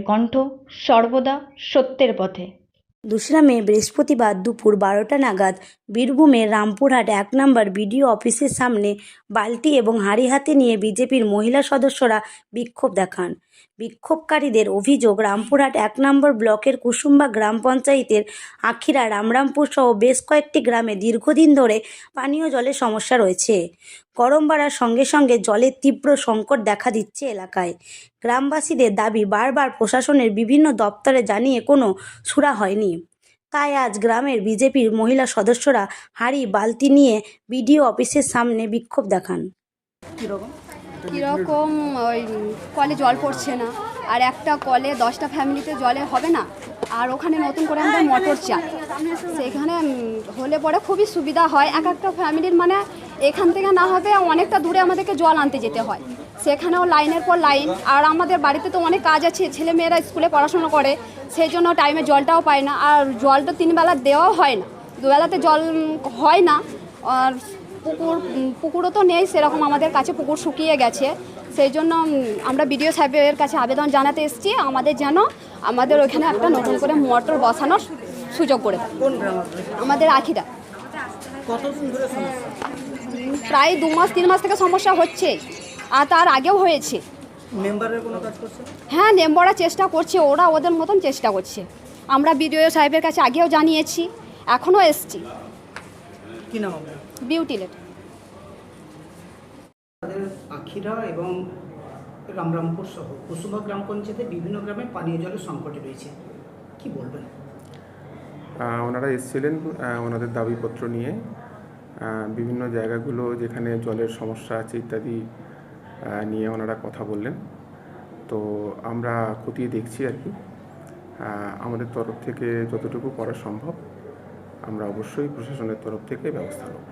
কণ্ঠ সর্বদা সত্যের পথে। 2রা মে বৃহস্পতিবার দুপুর 12টা নাগাদ বীরভূমের রামপুরহাট 1 নম্বর বিডিও অফিসের সামনে বালতি এবং হাঁড়ি হাতে নিয়ে বিজেপির মহিলা সদস্যরা বিক্ষোভ দেখান। বিক্ষোভকারীদের অভিযোগ, রামপুরহাট 1 নম্বর ব্লকের কুসুম্বা গ্রাম পঞ্চায়েতের আখিরা, রামরামপুর সহ বেশ কয়েকটি গ্রামে দীর্ঘদিন ধরে পানীয় জলের সমস্যা রয়েছে। গরম বাড়ার সঙ্গে সঙ্গে জলের তীব্র সংকট দেখা দিচ্ছে এলাকায়। গ্রামবাসীদের দাবি, বারবার প্রশাসনের বিভিন্ন দপ্তরে জানিয়ে কোনো সুরা হয়নি। তাই আজ গ্রামের বিজেপির মহিলা সদস্যরা হাঁড়ি বালতি নিয়ে বিডিও অফিসের সামনে বিক্ষোভ দেখান। কীরকম ওই কলে জল পড়ছে না, আর একটা কলে 10টা ফ্যামিলিতে জলে হবে না, আর ওখানে নতুন করে আমাদের মোটর চাই, সেখানে হলে পরে খুবই সুবিধা হয়। এক একটা ফ্যামিলির মানে এখান থেকে না হবে অনেকটা দূরে আমাদেরকে জল আনতে যেতে হয়, সেখানেও লাইনের পর লাইন। আর আমাদের বাড়িতে তো অনেক কাজ আছে, ছেলে মেয়েরা স্কুলে পড়াশোনা করে, সেই জন্য টাইমে জলটাও পায় না। আর জলটা 3 বেলা দেওয়াও হয় না, 2 বেলাতে জল হয় না। আর পুকুরও তো নেই সেরকম, আমাদের কাছে পুকুর শুকিয়ে গেছে। সেই জন্য আমরা বিডিও সাহেবের কাছে আবেদন জানাতে এসেছি আমাদের ওইখানে একটা নতুন করে মোটর বসানোর সুযোগ করে দেয়। আমাদের আখিরা প্রায় 2 মাস 3 মাস থেকে সমস্যা হচ্ছে, আর তার আগেও হয়েছে। হ্যাঁ, মেম্বাররা চেষ্টা করছে, ওরা ওদের মতন চেষ্টা করছে। আমরা বিডিও সাহেবের কাছে আগেও জানিয়েছি, এখনও এসছি। কি নাম? বিউটিলেট। আখিরা এবং রামরামপুর সহ কুসুম্বা গ্রাম পঞ্চায়েতে বিভিন্ন গ্রামে পানীয় জলের সংকটে রয়েছে, কি বলবেন? ওনারা এসেছিলেন ওনাদের দাবিপত্র নিয়ে, বিভিন্ন জায়গাগুলো যেখানে জলের সমস্যা আছে ইত্যাদি নিয়ে ওনারা কথা বললেন। তো আমরা খতিয়ে দেখছি আর কি। আমাদের তরফ থেকে যতটুকু করা সম্ভব আমরা অবশ্যই প্রশাসনের তরফ থেকে ব্যবস্থা নেব।